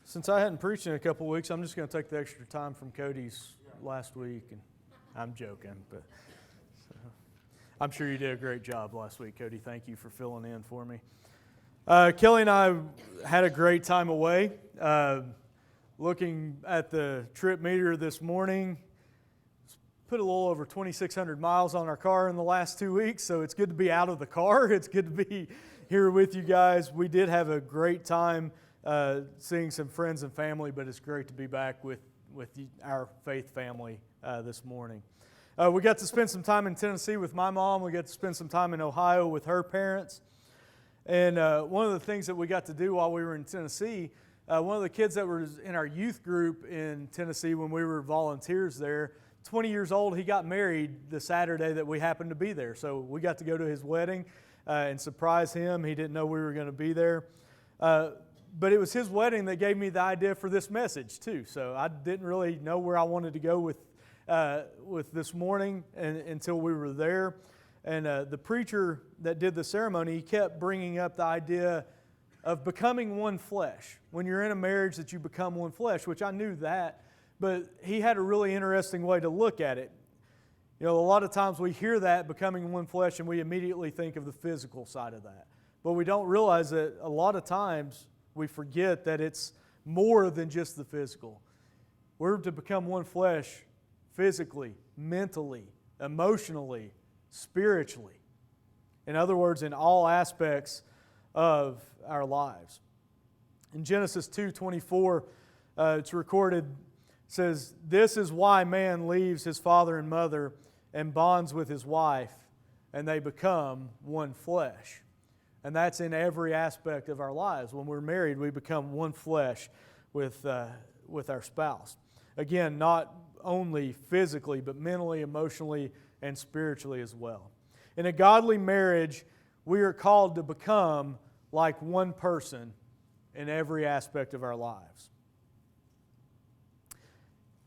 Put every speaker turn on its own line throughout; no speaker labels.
Since I hadn't preached in a couple of weeks, I'm just going to take the extra time from Cody's last week. And I'm joking, but I'm sure you did a great job last week, Cody. Thank you for filling in for me. Kelly and I had a great time away. Looking at the trip meter this morning, put a little over 2,600 miles on our car in the last 2 weeks, so it's good to be out of the car. It's good to be here with you guys. We did have a great time seeing some friends and family, but it's great to be back with our faith family this morning. We got to spend some time in Tennessee with my mom. We got to spend some time in Ohio with her parents. And one of the things that we got to do while we were in Tennessee, one of the kids that was in our youth group in Tennessee when we were volunteers there, 20 years old, he got married the Saturday that we happened to be there. So we got to go to his wedding and surprise him. He didn't know we were going to be there. But it was his wedding that gave me the idea for this message too. So I didn't really know where I wanted to go with this morning until we were there. And the preacher that did the ceremony, he kept bringing up the idea of becoming one flesh. When you're in a marriage that you become one flesh, which I knew that, but he had a really interesting way to look at it. You know, a lot of times we hear that, becoming one flesh, and we immediately think of the physical side of that. But we don't realize that a lot of times we forget that it's more than just the physical. We're to become one flesh physically, mentally, emotionally, spiritually. In other words, in all aspects of our lives. In Genesis 2:24, it's recorded, says, "This is why man leaves his father and mother and bonds with his wife, and they become one flesh." And that's in every aspect of our lives. When we're married, we become one flesh with our spouse. Again, not only physically, but mentally, emotionally, and spiritually as well. In a godly marriage, we are called to become like one person in every aspect of our lives.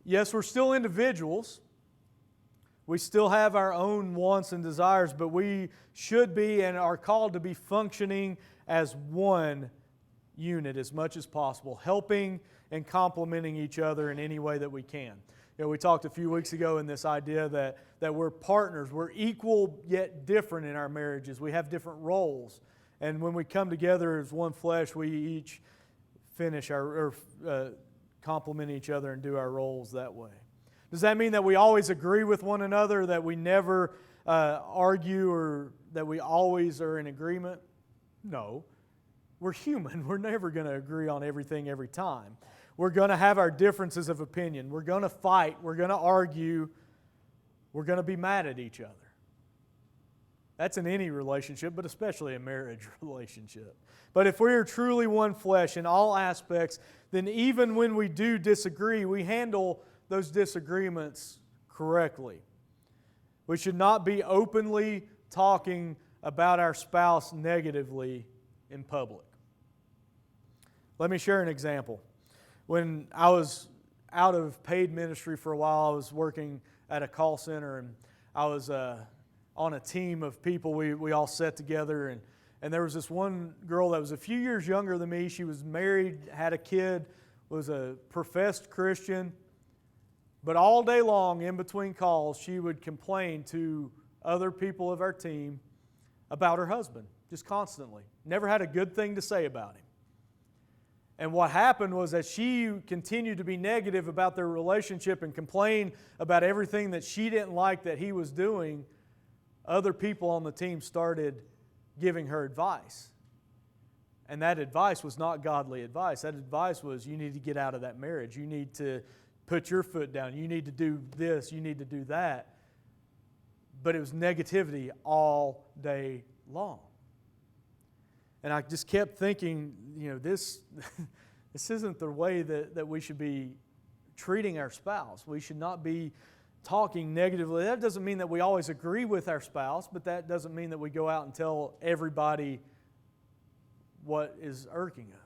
Yes, we're still individuals. We still have our own wants and desires, but we should be and are called to be functioning as one unit as much as possible, helping and complementing each other in any way that we can. You know, we talked a few weeks ago in this idea that we're partners. We're equal yet different in our marriages. We have different roles. And when we come together as one flesh, we each complement each other and do our roles that way. Does that mean that we always agree with one another, that we never argue, or that we always are in agreement? No. We're human. We're never going to agree on everything every time. We're going to have our differences of opinion. We're going to fight. We're going to argue. We're going to be mad at each other. That's in any relationship, but especially a marriage relationship. But if we are truly one flesh in all aspects, then even when we do disagree, we handle those disagreements correctly. We should not be openly talking about our spouse negatively in public. Let me share an example. When I was out of paid ministry for a while, I was working at a call center, and I was on a team of people. We all sat together, and there was this one girl that was a few years younger than me. She was married, had a kid, was a professed Christian. But all day long, in between calls, she would complain to other people of our team about her husband, just constantly. Never had a good thing to say about him. And what happened was that she continued to be negative about their relationship and complain about everything that she didn't like that he was doing. Other people on the team started giving her advice. And that advice was not godly advice. That advice was, you need to get out of that marriage. You need to put your foot down. You need to do this. You need to do that. But it was negativity all day long. And I just kept thinking, this isn't the way that we should be treating our spouse. We should not be talking negatively. That doesn't mean that we always agree with our spouse, but that doesn't mean that we go out and tell everybody what is irking us.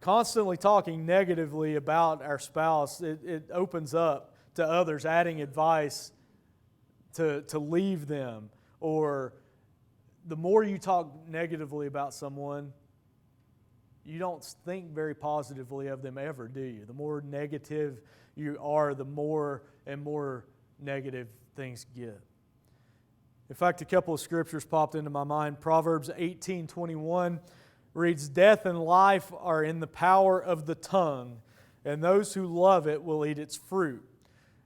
Constantly talking negatively about our spouse, it opens up to others, adding advice to leave them. Or the more you talk negatively about someone, you don't think very positively of them ever, do you? The more negative you are, the more and more negative things get. In fact, a couple of scriptures popped into my mind. Proverbs 18:21 reads, "Death and life are in the power of the tongue, and those who love it will eat its fruit."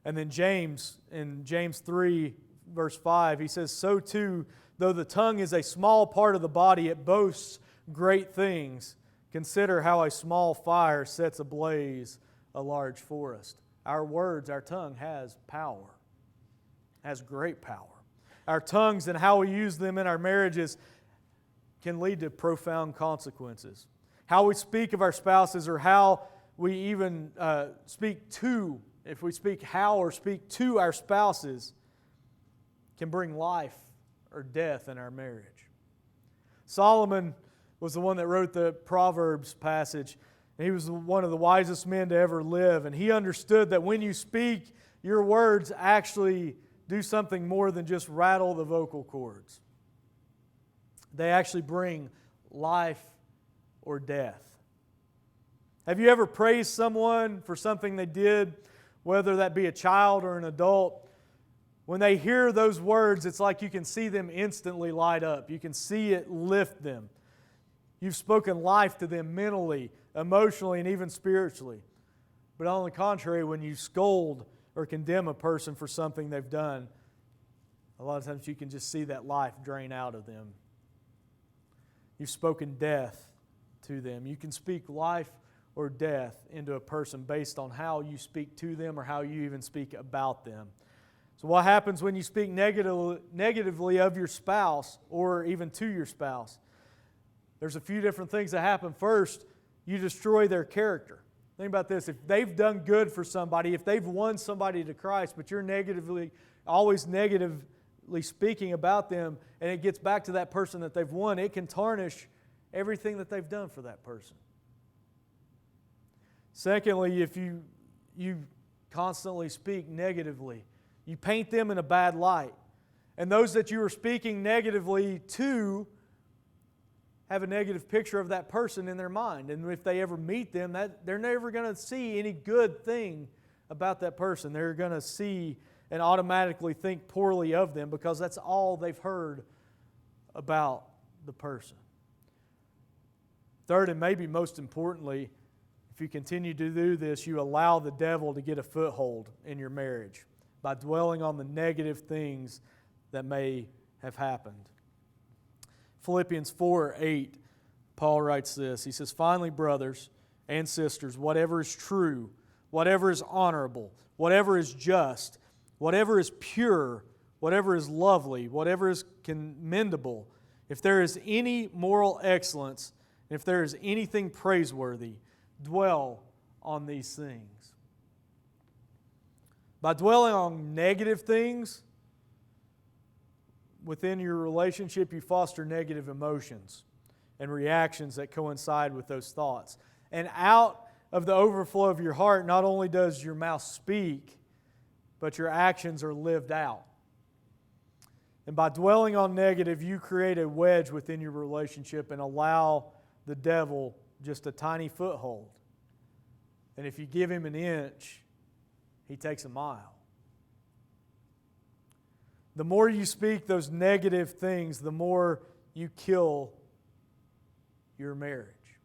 And then James, in James 3, verse 5, he says, "So too, though the tongue is a small part of the body, it boasts great things. Consider how a small fire sets ablaze a large forest." Our words, our tongue has power, has great power. Our tongues and how we use them in our marriages can lead to profound consequences. How we speak of our spouses, or how we even speak to, if we speak how or speak to our spouses, can bring life or death in our marriage. Solomon was the one that wrote the Proverbs passage. He was one of the wisest men to ever live, and he understood that when you speak, your words actually do something more than just rattle the vocal cords. They actually bring life or death. Have you ever praised someone for something they did, whether that be a child or an adult? When they hear those words, it's like you can see them instantly light up. You can see it lift them. You've spoken life to them mentally, emotionally, and even spiritually. But on the contrary, when you scold or condemn a person for something they've done, a lot of times you can just see that life drain out of them. You've spoken death to them. You can speak life or death into a person based on how you speak to them or how you even speak about them. So what happens when you speak negatively of your spouse or even to your spouse? There's a few different things that happen. First, you destroy their character. Think about this. If they've done good for somebody, if they've won somebody to Christ, but you're always negatively speaking about them, and it gets back to that person that they've won, it can tarnish everything that they've done for that person. Secondly, if you constantly speak negatively, you paint them in a bad light. And those that you are speaking negatively to have a negative picture of that person in their mind. And if they ever meet them, they're never going to see any good thing about that person. They're going to see and automatically think poorly of them because that's all they've heard about the person. Third, and maybe most importantly, if you continue to do this, you allow the devil to get a foothold in your marriage by dwelling on the negative things that may have happened. Philippians 4:8, Paul writes this. He says, "Finally, brothers and sisters, whatever is true, whatever is honorable, whatever is just, whatever is pure, whatever is lovely, whatever is commendable, if there is any moral excellence, and if there is anything praiseworthy, dwell on these things." By dwelling on negative things within your relationship, you foster negative emotions and reactions that coincide with those thoughts. And out of the overflow of your heart, not only does your mouth speak, but your actions are lived out. And by dwelling on negative, you create a wedge within your relationship and allow the devil just a tiny foothold. And if you give him an inch, he takes a mile. The more you speak those negative things, the more you kill your marriage.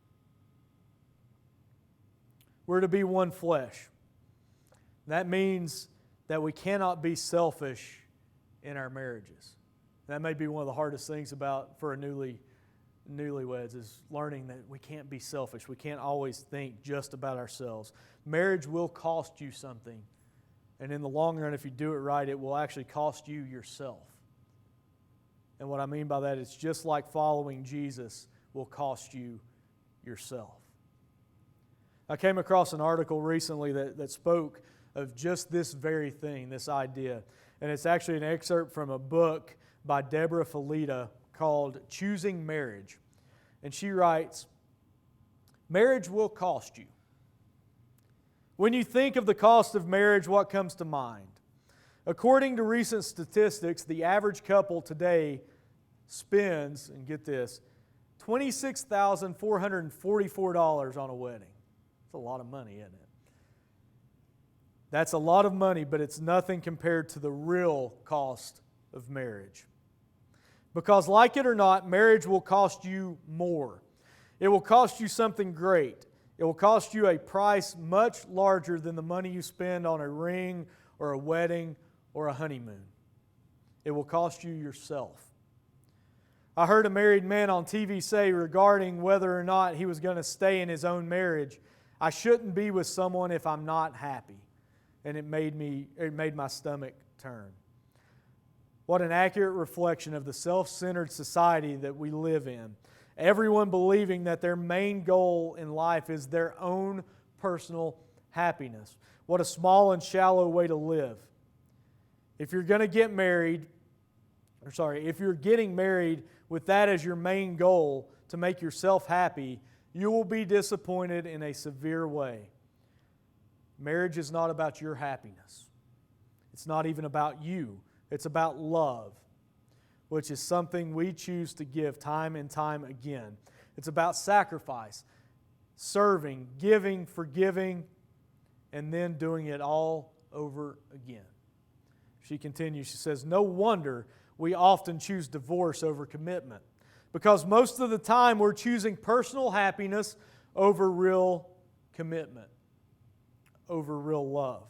We're to be one flesh. That means that we cannot be selfish in our marriages. That may be one of the hardest things for a newlyweds is learning that we can't be selfish. We can't always think just about ourselves. Marriage will cost you something. And in the long run, if you do it right, it will actually cost you yourself. And what I mean by that is just like following Jesus will cost you yourself. I came across an article recently that spoke of just this very thing, this idea. And it's actually an excerpt from a book by Deborah Felita called Choosing Marriage. And she writes, "Marriage will cost you. When you think of the cost of marriage, what comes to mind? According to recent statistics, the average couple today spends, and get this, $26,444 on a wedding. That's a lot of money, isn't it? That's a lot of money, but it's nothing compared to the real cost of marriage. Because like it or not, marriage will cost you more. It will cost you something great. It will cost you a price much larger than the money you spend on a ring or a wedding or a honeymoon. It will cost you yourself. I heard a married man on TV say regarding whether or not he was going to stay in his own marriage, I shouldn't be with someone if I'm not happy. And it made my stomach turn. What an accurate reflection of the self-centered society that we live in. Everyone believing that their main goal in life is their own personal happiness. What a small and shallow way to live. If you're going to get married, if you're getting married with that as your main goal, to make yourself happy, you will be disappointed in a severe way. Marriage is not about your happiness. It's not even about you. It's about love, which is something we choose to give time and time again. It's about sacrifice, serving, giving, forgiving, and then doing it all over again. She continues, she says, no wonder we often choose divorce over commitment, because most of the time we're choosing personal happiness over real commitment, over real love.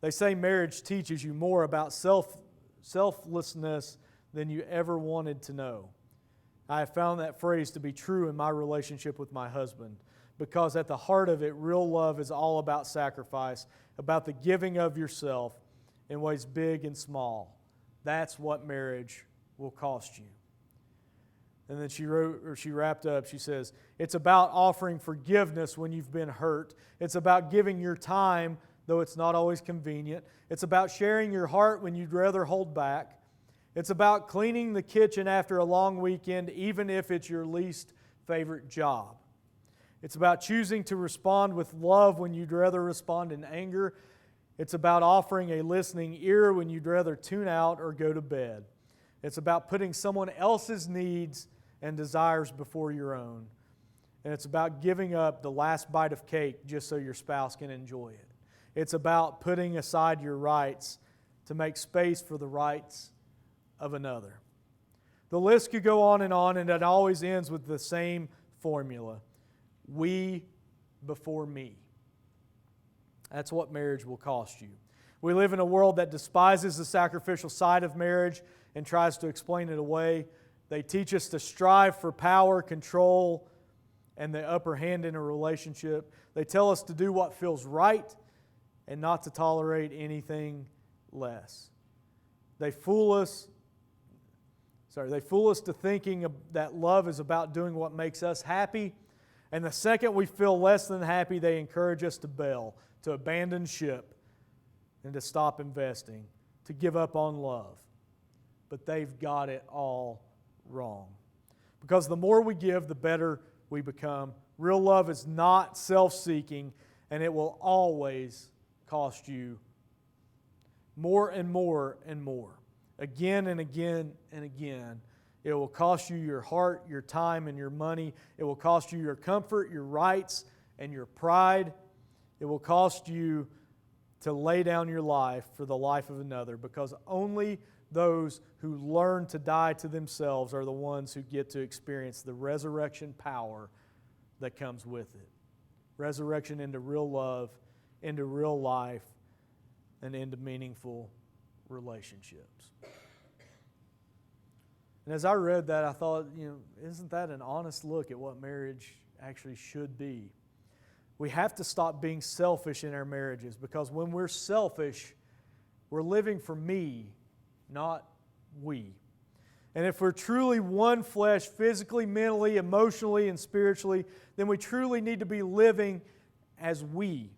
They say marriage teaches you more about selflessness than you ever wanted to know. I have found that phrase to be true in my relationship with my husband, because at the heart of it, real love is all about sacrifice, about the giving of yourself in ways big and small. That's what marriage will cost you. And then she wrapped up, she says, it's about offering forgiveness when you've been hurt. It's about giving your time, though it's not always convenient. It's about sharing your heart when you'd rather hold back. It's about cleaning the kitchen after a long weekend, even if it's your least favorite job. It's about choosing to respond with love when you'd rather respond in anger. It's about offering a listening ear when you'd rather tune out or go to bed. It's about putting someone else's needs and desires before your own. And it's about giving up the last bite of cake just so your spouse can enjoy it. It's about putting aside your rights to make space for the rights of another. The list could go on, and it always ends with the same formula. We before me. That's what marriage will cost you. We live in a world that despises the sacrificial side of marriage and tries to explain it away. They teach us to strive for power, control, and the upper hand in a relationship. They tell us to do what feels right and not to tolerate anything less. They fool us to thinking that love is about doing what makes us happy. And the second we feel less than happy, they encourage us to bail, to abandon ship, and to stop investing, to give up on love. But they've got it all wrong. Because the more we give, the better we become. Real love is not self-seeking, and it will always cost you more and more and more. Again and again and again. It will cost you your heart, your time, and your money. It will cost you your comfort, your rights, and your pride. It will cost you to lay down your life for the life of another, because only those who learn to die to themselves are the ones who get to experience the resurrection power that comes with it. Resurrection into real love, into real life, and into meaningful relationships. And as I read that, I thought, isn't that an honest look at what marriage actually should be? We have to stop being selfish in our marriages, because when we're selfish, we're living for me, not we. And if we're truly one flesh, physically, mentally, emotionally, and spiritually, then we truly need to be living as we.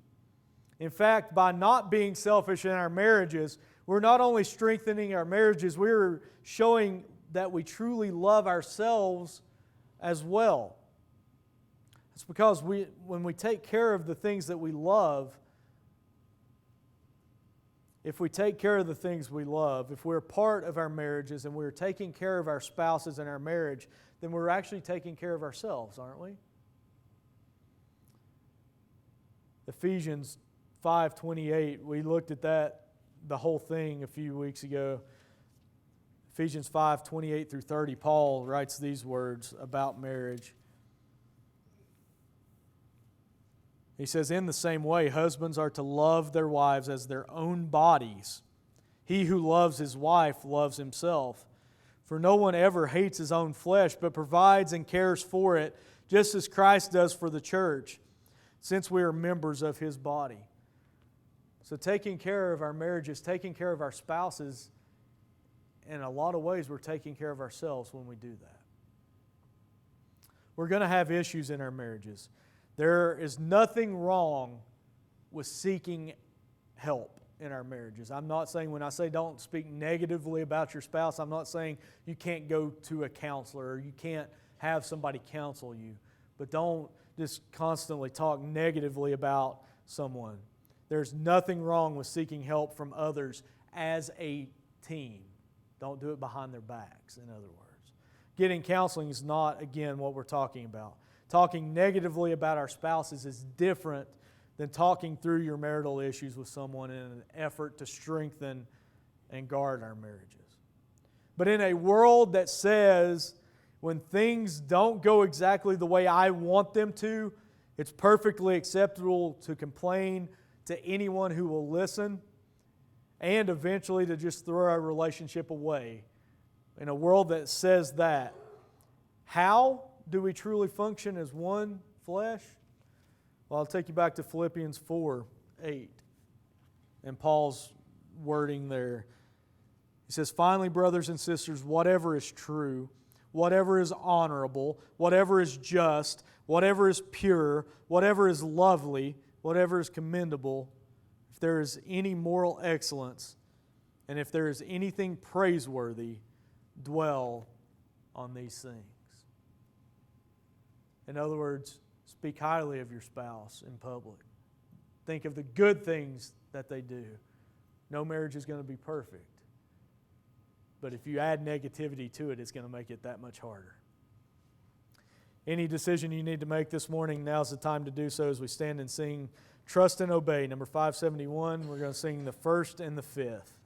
In fact, by not being selfish in our marriages, we're not only strengthening our marriages, we're showing that we truly love ourselves as well. It's because when we take care of the things that we love, if we take care of the things we love, if we're part of our marriages and we're taking care of our spouses in our marriage, then we're actually taking care of ourselves, aren't we? Ephesians 5:28, we looked at that, the whole thing, a few weeks ago. Ephesians 5:28 through 30, Paul writes these words about marriage. He says, "In the same way, husbands are to love their wives as their own bodies. He who loves his wife loves himself. For no one ever hates his own flesh, but provides and cares for it, just as Christ does for the church, since we are members of His body." So taking care of our marriages, taking care of our spouses, in a lot of ways we're taking care of ourselves when we do that. We're going to have issues in our marriages. There is nothing wrong with seeking help in our marriages. I'm not saying, when I say don't speak negatively about your spouse, I'm not saying you can't go to a counselor or you can't have somebody counsel you. But don't just constantly talk negatively about someone. There's nothing wrong with seeking help from others as a team. Don't do it behind their backs, in other words. Getting counseling is not, again, what we're talking about. Talking negatively about our spouses is different than talking through your marital issues with someone in an effort to strengthen and guard our marriages. But in a world that says when things don't go exactly the way I want them to, it's perfectly acceptable to complain to anyone who will listen and eventually to just throw our relationship away. In a world that says that, how do we truly function as one flesh? Well, I'll take you back to Philippians 4:8 and Paul's wording there. He says, "Finally, brothers and sisters, whatever is true, whatever is honorable, whatever is just, whatever is pure, whatever is lovely, whatever is commendable, if there is any moral excellence, and if there is anything praiseworthy, dwell on these things." In other words, speak highly of your spouse in public. Think of the good things that they do. No marriage is going to be perfect. But if you add negativity to it, it's going to make it that much harder. Any decision you need to make this morning, now's the time to do so as we stand and sing Trust and Obey, number 571. We're going to sing the first and the fifth.